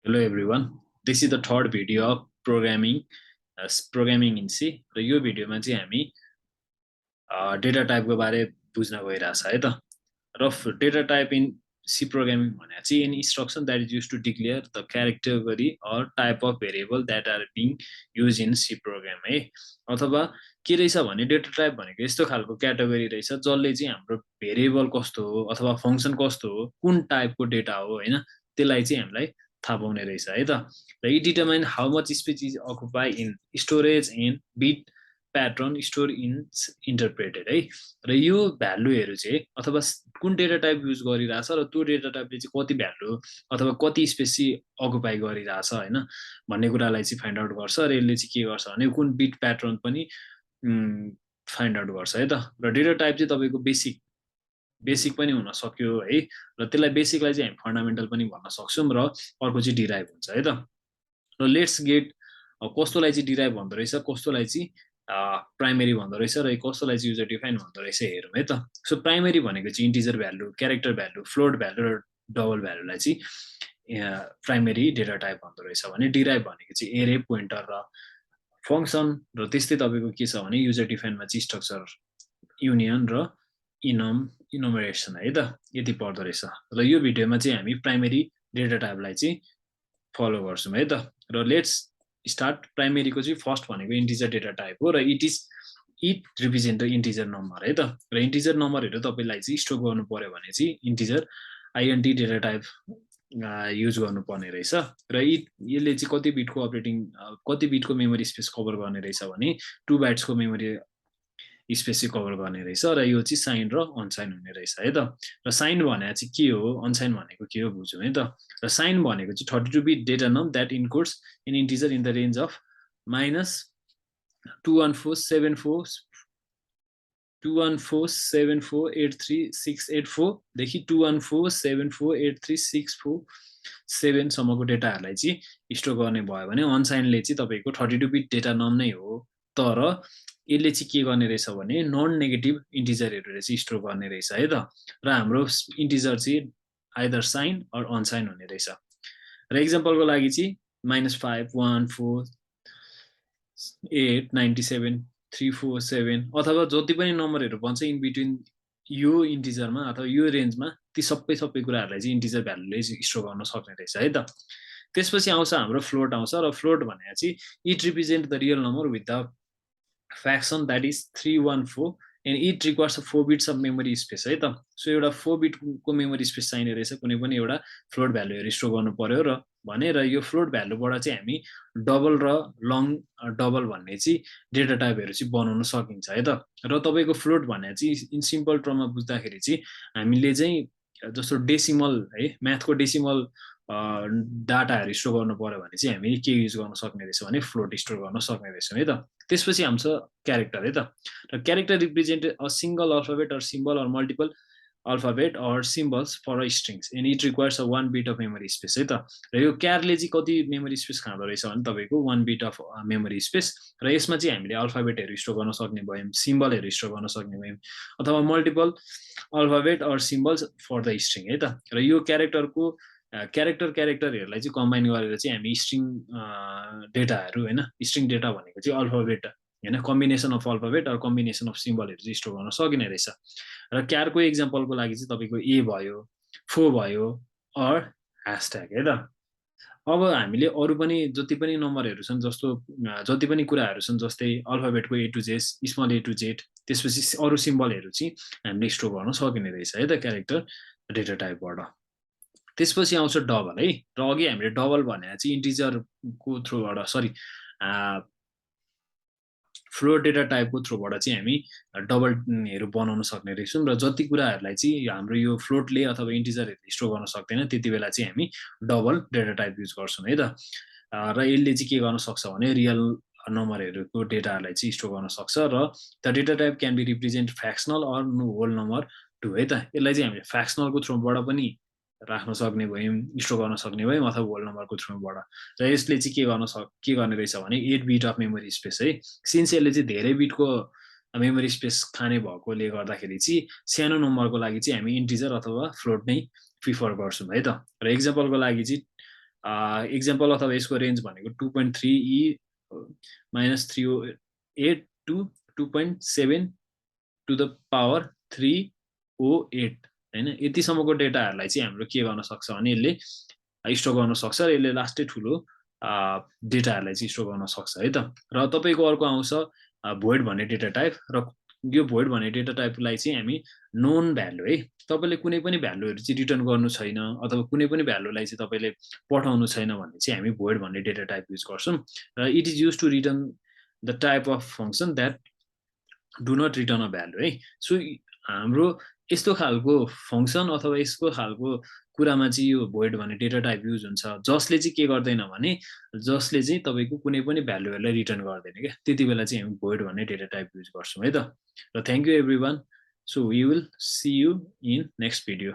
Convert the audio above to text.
Hello everyone. This is the third video of programming in C. र यो भिडियोमा चाहिँ हामी डेटा टाइपको बारे बुझ्न गइरहेछ है त। र data type in C programming भने चाहिँ any instruction that is used to declare the category or type of variable that are being used in C program है। अथवा के रहेछ भने डेटा टाइप भनेको यस्तो खालको क्याटेगोरी रहेछ जसले चाहिँ हाम्रो भेरिएबल कस्तो हो अथवा फंक्सन कस्तो हो कुन टाइपको डेटा हो हैन त्यसलाई चाहिँ हामीलाई थाहा पाउने रहेछ है त। र it determine how much space is occupy in storage in bit pattern store in interpreted है। र यो भ्यालुहरू चाहिँ अथवा कुन डेटा टाइप युज गरिरहेछ र त्यो डेटा टाइपले चाहिँ कति भ्यालु अथवा कति स्पेस चाहिँ अकुपाई गरिरहेछ हैन भन्ने कुरालाई चाहिँ फाइन्ड आउट गर्छ। र यसले चाहिँ के गर्छ भने कुन बिट प्याटर्न पनि फाइन्ड आउट गर्छ है त। र डेटा टाइप चाहिँ तपाईँको बेसिक पनि हुन सक्यो है। र त्यसलाई बेसिकलाई चाहिँ हामी फन्डामेन्टल पनि भन्न सक्छौँ र अर्को चाहिँ डिराइभ हुन्छ है त। र लेट्स गेट कस्तोलाई चाहिँ डिराइभ भन्दो रहेछ कस्तोलाई चाहिँ प्राइमेरी भन्दो रहेछ र कस्तोलाई चाहिँ युजर डिफाइन भन्दो रहेछ हेरौँ है त। सो प्राइमेरी भनेको चाहिँ integer value character value float value र डबल भ्यालुलाई चाहिँ प्राइमेरी डेटा टाइप भन्दो रहेछ भने डिराइभ भनेको चाहिँ एरे पोइन्टर र फङ्सन र त्यस्तै तपाईँको के छ भने युजर डिफाइनमा चाहिँ स्ट्रक्चर युनियन र इनोमरेसन है त यति पर्दो रहेछ। र यो भिडियोमा चाहिँ हामी प्राइमेरी डेटा टाइपलाई चाहिँ फलो गर्छौँ है त। र लेट्स स्टार्ट। प्राइमेरीको चाहिँ फर्स्ट भनेको इन्टिजर डेटा टाइप हो र it represent the integer number है त। र इन्टिजर नम्बरहरू तपाईँलाई चाहिँ स्टोर गर्नु पर्यो भने चाहिँ integer INT data type use गर्नुपर्ने रहेछ। र यसले चाहिँ कति बिटको मेमोरी स्पेस कभर गर्ने रहेछ भने 2 बाइट्सको मेमोरी स्पेस चाहिँ कभर गर्ने रहेछ। र यो चाहिँ साइन र अनसाइन हुने रहेछ है त। र साइन भने चाहिँ के हो अनसाइन भनेको के हो बुझौँ है त। र साइन भनेको चाहिँ 32 bit data num that encodes in integer in the range of -214748364 देखि 214748364 सम्मको डेटाहरूलाई चाहिँ स्टोर गर्ने भयो भने अनसाइनले चाहिँ तपाईँको 32 बिट डेटा नम नै हो। तर यसले चाहिँ के गर्ने रहेछ भने नन नेगेटिभ इन्टिजरहरूले चाहिँ स्टोर गर्ने रहेछ है त। र हाम्रो इन्टिजर चाहिँ आइदर साइन अर अनसाइन हुने रहेछ। र इक्जाम्पलको लागि चाहिँ -514897347 अथवा जति पनि नम्बरहरू बन्छ इन बिट्विन यो इन्टिजरमा अथवा यो रेन्जमा ती सबै कुराहरूलाई चाहिँ इन्टिजर भ्यालुले स्टोर गर्न सक्ने रहेछ है त। त्यसपछि आउँछ हाम्रो फ्लोट आउँछ। र फ्लोट भनेको चाहिँ it represent the real number with the fraction that is 314 and it requires 4 bits of memory space है त। सो एउटा 4 बिटको मेमोरी स्पेस चाहिने रहेछ कुनै पनि एउटा फ्लोट भ्यालुहरू स्टोर गर्नु पर्यो र भने। र यो फ्लोट भ्यालुबाट चाहिँ हामी डबल र लङ डबल भन्ने चाहिँ डेटा टाइपहरू चाहिँ बनाउन सकिन्छ है त। र तपाईँको फ्लोट भने चाहिँ इन सिम्पल टर्ममा बुझ्दाखेरि चाहिँ हामीले चाहिँ जस्तो डेसिमल है म्याथको डेसिमल डाटाहरू स्टोर गर्नु पर्यो भने चाहिँ हामीले के युज गर्न सक्ने रहेछ भने फ्लोट स्टोर गर्न सक्ने रहेछौँ है त। त्यसपछि आउँछ क्यारेक्टर है त। र character represent a single alphabet or symbol or multiple alphabet or symbols for a strings and it requires a 1 bit of memory space है त। र यो क्यारले चाहिँ कति मेमोरी स्पेस खाँदो रहेछ भने तपाईँको 1 बिट अफ मेमोरी स्पेस। र यसमा चाहिँ हामीले अल्फाबेटहरू स्टोर गर्न सक्ने भयौँ सिम्बलहरू स्टोर गर्न सक्ने भयौँ अथवा multiple alphabet or symbols for the string है त। र यो क्यारेक्टरहरूलाई चाहिँ कम्बाइन गरेर चाहिँ हामी स्ट्रिङ डेटाहरू होइन स्ट्रिङ डेटा भनेको चाहिँ अल्फाबेट होइन combination of alphabet or combination of सिम्बलहरू चाहिँ स्टोर गर्न सकिने रहेछ। र क्यारको इक्जाम्पलको लागि चाहिँ तपाईँको ए भयो फो भयो अर ह्यासट्याग है त। अब हामीले अरू पनि जति पनि नम्बरहरू छन् जस्तो जति पनि कुराहरू छन् जस्तै अल्फाबेटको A to Z small A to Z त्यसपछि अरू सिम्बलहरू चाहिँ हामीले स्टोर गर्न सकिने रहेछ है त क्यारेक्टर डेटा टाइपबाट। त्यसपछि आउँछ डबल है। र अघि हामीले डबल भने चाहिँ इन्टिजरको थ्रुबाट फ्लोट डेटा टाइपको थ्रुबाट चाहिँ हामी डबलहरू बनाउन सक्ने रहेछौँ। र जति कुराहरूलाई चाहिँ हाम्रो यो फ्लोटले अथवा इन्टिजरहरूले स्टोर गर्न सक्दैन त्यति बेला चाहिँ हामी डबल डेटा टाइप युज गर्छौँ है त। र यसले चाहिँ के गर्न सक्छ भने रियल नम्बरहरूको डेटाहरूलाई चाहिँ स्टोर गर्न सक्छ। र the data type can be represent fractional or whole number to है त। यसलाई चाहिँ हामीले फ्याक्सनलको थ्रुबाट पनि राख्न सक्ने भयौँ स्टोर गर्न सक्ने भयौँ अथवा होल नम्बरको थ्रुबाट। र यसले चाहिँ के गर्ने रहेछ भने 8 बिट अफ मेमोरी स्पेस है। सिन्स यसले चाहिँ धेरै बिटको मेमोरी स्पेस खाने भएकोले गर्दाखेरि चाहिँ सानो नम्बरको लागि चाहिँ हामी इन्टिजर अथवा फ्लोट नै प्रिफर गर्छौँ है त। र इक्जाम्पलको लागि चाहिँ इक्जाम्पल अथवा यसको रेन्ज भनेको 2.3e -308 to 2.7 to the power 308 होइन यतिसम्मको डेटाहरूलाई चाहिँ हाम्रो के गर्न सक्छ भने यसले स्टोर गर्न सक्छ र यसले लास्टै ठुलो डेटाहरूलाई चाहिँ स्टोर गर्न सक्छ है त र तपाईँको अर्को आउँछ भोइड भन्ने डेटा टाइप र यो भोइड भन्ने डेटा टाइपलाई चाहिँ हामी नोन भ्यालु है तपाईँले कुनै पनि भ्यालुहरू चाहिँ रिटर्न गर्नु छैन अथवा कुनै पनि भ्यालुलाई चाहिँ तपाईँले पठाउनु छैन भने चाहिँ हामी भोइड भन्ने डेटा टाइप युज गर्छौँ र it is use to return the type of function that do not return a value है सो हाम्रो यस्तो खालको फङ्सन अथवा यस्तो खालको कुरामा चाहिँ यो भोइड भन्ने डेटा टाइप युज हुन्छ जसले चाहिँ के गर्दैन भने जसले चाहिँ तपाईँको कुनै पनि भ्यालुहरूलाई रिटर्न गर्दैन क्या त्यति बेला चाहिँ हामी भोइड भन्ने डेटा टाइप युज गर्छौँ है त र thank you everyone so we will see you in next video